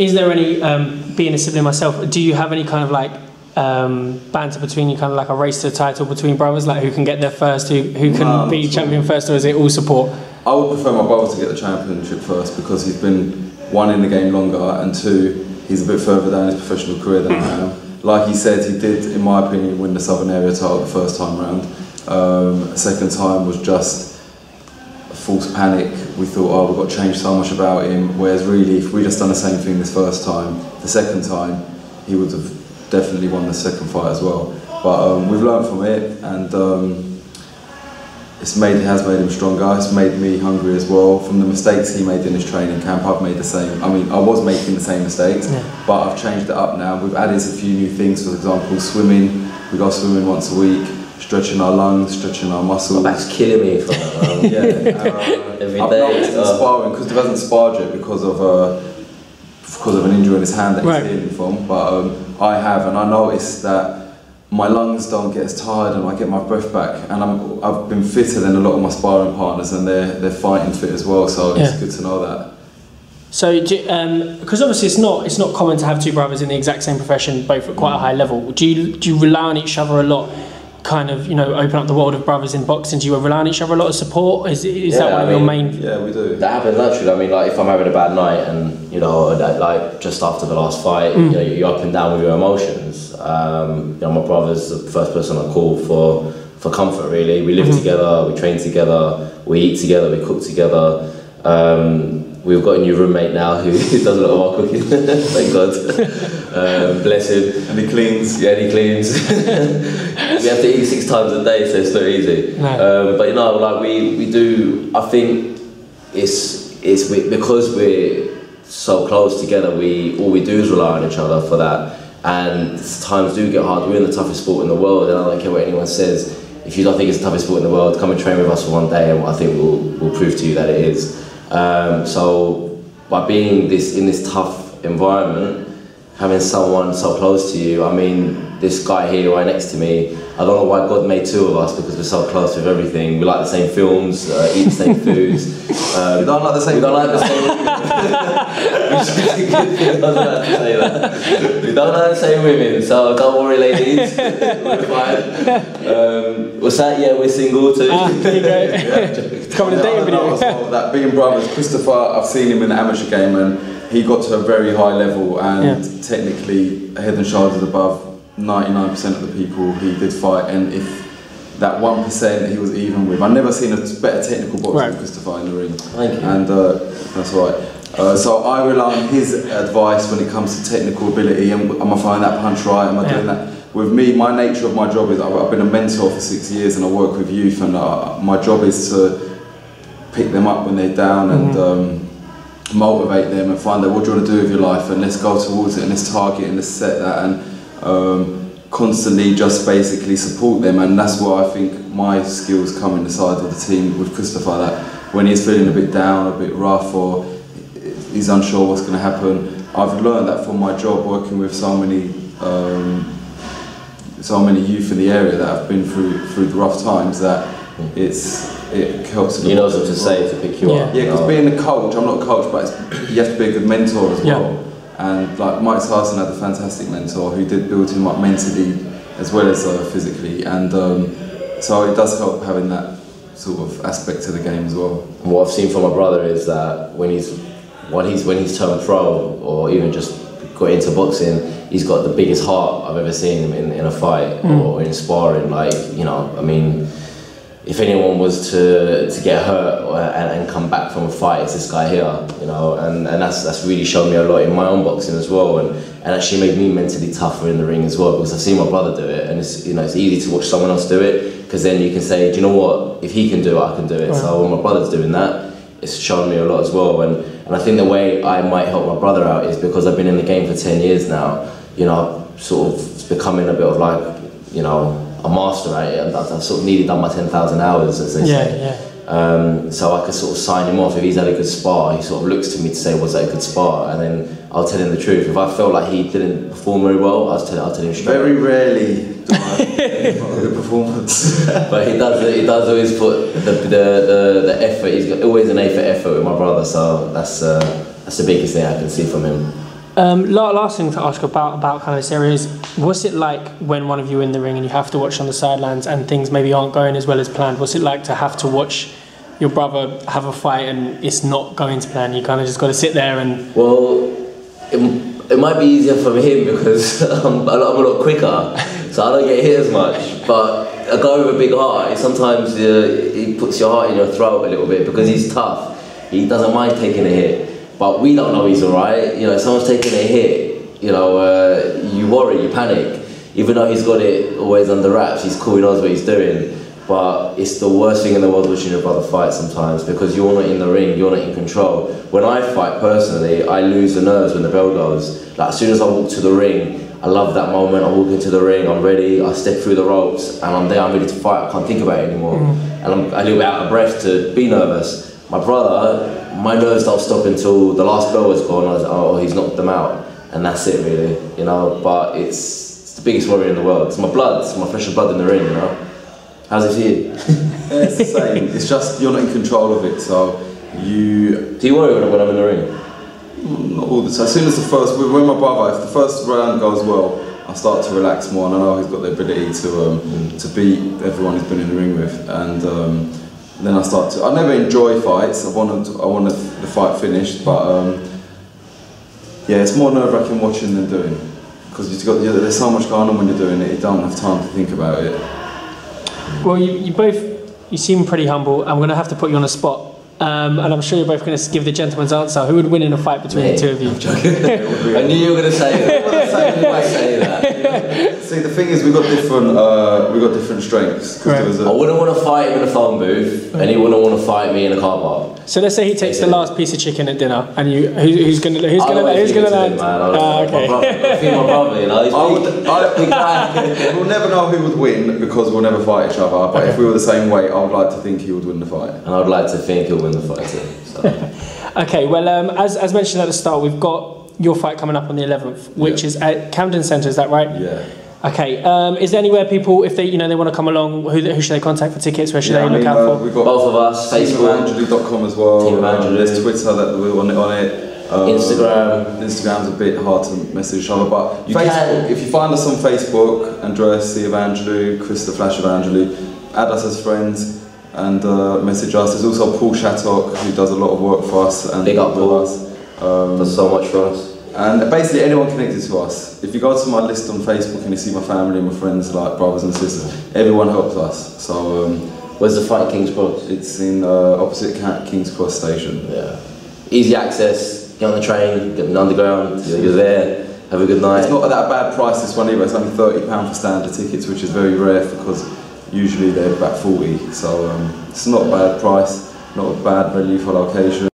Is there any, being a sibling myself, do you have any kind of like banter between you, kind of like a race to the title between brothers, like who can get there first, who can be champion first, or is it all support? I would prefer my brother to get the championship first because he's been, one, in the game longer, and two, he's a bit further down his professional career than I am. Like he said, he did, in my opinion, win the Southern Area title the first time round. Second time was just a false panic. We thought, oh, we've got to change so much about him, whereas really, if we'd just done the same thing this first time, the second time, he would have definitely won the second fight as well. But we've learned from it, and it has made him stronger. It's made me hungry as well. From the mistakes he made in his training camp, I've made the same. I mean, I was making the same mistakes, but I've changed it up now. We've added a few new things. For example, swimming. We go swimming once a week, stretching our lungs, stretching our muscles. My back's killing me from that. Every I've day. noticed in sparring, because he hasn't sparred yet because of an injury in his hand that he's healing from. But I have, and I noticed that my lungs don't get as tired and I get my breath back, and I've been fitter than a lot of my sparring partners, and they're fighting fit as well, so it's good to know that. So, because obviously it's not common to have two brothers in the exact same profession, both at quite a high level. Do you rely on each other a lot? Kind of, open up the world of brothers in boxing. Do you rely on each other a lot of support? Is that one of your main? Yeah, we do. That happens naturally. I mean, like if I'm having a bad night and like just after the last fight, you're up and down with your emotions. My brother's the first person I call for comfort. Really, we live together, we train together, we eat together, we cook together. We've got a new roommate now who does a lot of our cooking. Thank God. Bless him. And he cleans. Yeah, and he cleans. We have to eat 6 times a day, so it's not easy. No. But like we do. I think it's because we're so close together. All we do is rely on each other for that. And times do get hard. We're in the toughest sport in the world, and I don't care what anyone says. If you don't think it's the toughest sport in the world, come and train with us for one day, and I think we'll prove to you that it is. So by being in this tough environment, having someone so close to you, I mean, this guy here right next to me, I don't know why God made 2 of us, because we're so close with everything. We like the same films, eat the same foods. We don't like the same. We don't like the same. We don't like the same women, so don't worry, ladies. We're fine. What's that? Yeah, we're single too. There you go. It's coming a dating video. That being brothers, Christopher, I've seen him in the amateur game, and he got to a very high level, and technically head and shoulders above 99% of the people he did fight, and if that 1% he was even with. I've never seen a better technical boxer than Christopher in the ring. Thank you. And that's right. So I rely on his advice when it comes to technical ability. Am I throwing that punch right? Am I doing that? With me, my nature of my job is I've been a mentor for 6 years, and I work with youth, and my job is to pick them up when they're down and motivate them and find out what do you want to do with your life, and let's go towards it, and let's target and let's set that, and constantly just basically support them. And that's where I think my skills come in the side of the team with Christopher, that when he's feeling a bit down, a bit rough, or he's unsure what's going to happen, I've learned that from my job working with so many youth in the area that have been through the rough times, that it helps. You know what to say to pick you up. Yeah, because being a coach, I'm not a coach, but you have to be a good mentor as well. And like Mike Tyson had a fantastic mentor who did build him up mentally as well as physically, and so it does help having that sort of aspect to the game as well. And what I've seen from my brother is that when he's turned pro, or even just got into boxing, he's got the biggest heart I've ever seen in a fight or in sparring. Like, I mean, if anyone was to get hurt and come back from a fight, it's this guy here, and that's really shown me a lot in my own boxing as well, and actually made me mentally tougher in the ring as well, because I've seen my brother do it, and it's easy to watch someone else do it, because then you can say, do you know what, if he can do it, I can do it. Right. So when my brother's doing that, it's shown me a lot as well, and I think the way I might help my brother out is because I've been in the game for 10 years now, sort of becoming a bit of like, a master at it. I've sort of nearly done my 10,000 hours, as they say. So I could sort of sign him off. If he's had a good spar, he sort of looks to me to say, was that a good spar? And then I'll tell him the truth. If I felt like he didn't perform very well, I'll tell him straight. Very rarely do I have a good performance. But he does always put the effort. He's got always an A for effort with my brother, so that's the biggest thing I can see from him. Last thing to ask about kind of this area is, what's it like when one of you in the ring and you have to watch on the sidelines and things maybe aren't going as well as planned? What's it like to have to watch your brother have a fight and it's not going to plan? You kind of just got to sit there and... Well, it might be easier for him because I'm a lot quicker, so I don't get hit as much. But a guy with a big heart, sometimes he puts your heart in your throat a little bit because he's tough. He doesn't mind taking a hit. But we don't know he's alright. You know, if someone's taking a hit, you know, you worry, you panic. Even though he's got it always under wraps, he's cool, he knows what he's doing. But it's the worst thing in the world watching your brother fight sometimes because you're not in the ring, you're not in control. When I fight personally, I lose the nerves when the bell goes. Like, as soon as I walk to the ring, I love that moment. I walk into the ring, I'm ready, I step through the ropes, and I'm there, I'm ready to fight. I can't think about it anymore. And I'm a little bit out of breath to be nervous. My brother, my nerves don't stop until the last bell was gone. I was like, oh, he's knocked them out, and that's it really, you know. But it's the biggest worry in the world. It's my blood, it's my flesh and blood in the ring, you know. How's it feel? Yeah, it's the same. It's just you're not in control of it, so you... Do you worry when I'm in the ring? Not all the time. As soon as with my brother, if the first round goes well, I start to relax more, and I know he's got the ability to beat everyone he's been in the ring with, and then I start to... I never enjoy fights. I want the fight finished, but yeah, it's more nerve-wracking watching than doing, because there's so much going on when you're doing it. You don't have time to think about it. Well, you seem pretty humble. I'm going to have to put you on the spot, and I'm sure you're both going to give the gentleman's answer. Who would win in a fight between the two of you? I knew you were going to say that. See, the thing is, we got different strengths. Right. I wouldn't want to fight him in a phone booth, and he wouldn't want to fight me in a car park. So let's say he takes the last piece of chicken at dinner, and who's going to land? Okay. I feel my brother, you know. We'll never know who would win because we'll never fight each other. But if we were the same weight, I would like to think he would win the fight. And I would like to think he'll win the fight too. So. Okay. Well, as mentioned at the start, we've got your fight coming up on the 11th, which is at Camden Centre. Is that right? Yeah. Okay. Is there anywhere people, if they want to come along, who should they contact for tickets? Where should they look out for? We've got both of us. Facebook, Evangelou.com as well. Evangelou. There's Twitter that we're on it. Instagram's a bit hard to message each other, but Facebook. If you find us on Facebook, Andreas Evangelou, Chris the Flash Evangelou, add us as friends and message us. There's also Paul Shattock, who does a lot of work for us. And big up Paul. Does so much for us. And basically anyone connected to us. If you go to my list on Facebook and you see my family and my friends, like brothers and sisters, everyone helps us. So where's the fight, King's Cross? It's in opposite King's Cross station. Yeah. Easy access, get on the train, get on the underground, you're there, have a good night. It's not at that bad price this one either, it's only £30 for standard tickets, which is very rare because usually they're about 40, so it's not a bad price, not a bad value for location.